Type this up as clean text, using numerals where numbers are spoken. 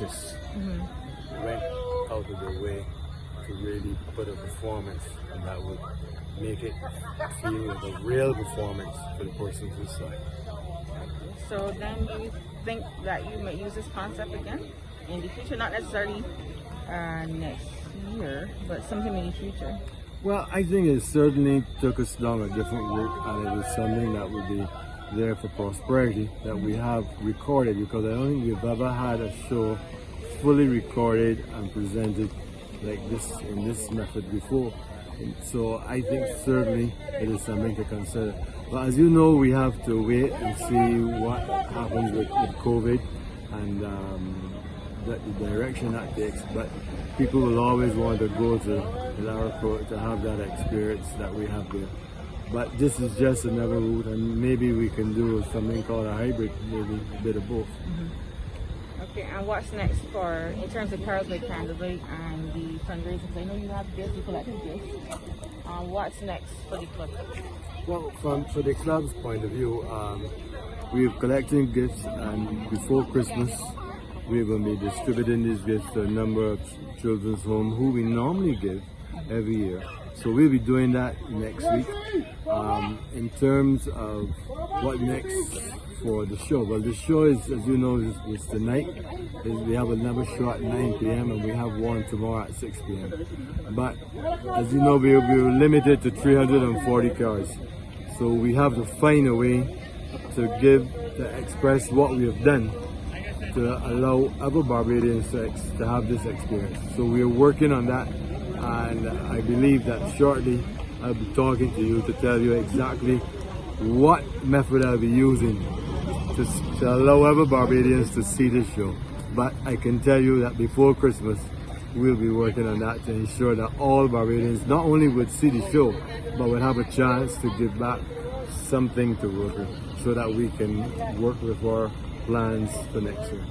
artists went out of their way to really put a performance, and that would make it feel like a real performance for the person who's side. So then do you think that you may use this concept again in the future? Not necessarily next year, but sometime in the future. Well, I think it certainly took us down a different route, and it was something that would be there for prosperity that we have recorded, because I don't think we've ever had a show fully recorded and presented like this in this method before. And so I think certainly it is something to consider. But as you know, we have to wait and see what happens with COVID and the direction that takes. But people will always want to go to Ilaro Court to have that experience that we have there. But this is just another route, and maybe we can do something called a hybrid, maybe a bit of both. Okay, and what's next in terms of carols like Candlelight and the fundraising? I know you have gifts, you collected gifts. What's next for the club? Well, for the club's point of view, we're collecting gifts, and before Christmas, we're going to be distributing these gifts to a number of children's homes who we normally give every year. So we'll be doing that next week. In terms of what next for the show, well, the show is, as you know, is tonight. We have another show at 9 p.m. and we have one tomorrow at 6 p.m. But as you know, we're limited to 340 cars. So we have to find a way to express what we have done to allow other Barbadians to have this experience. So we are working on that, and I believe that shortly I'll be talking to you to tell you exactly what method I'll be using to allow other Barbadians to see this show. But I can tell you that before Christmas, we'll be working on that to ensure that all Barbadians not only would see the show, but would have a chance to give back something to Rotary so that we can work with our plans for next year.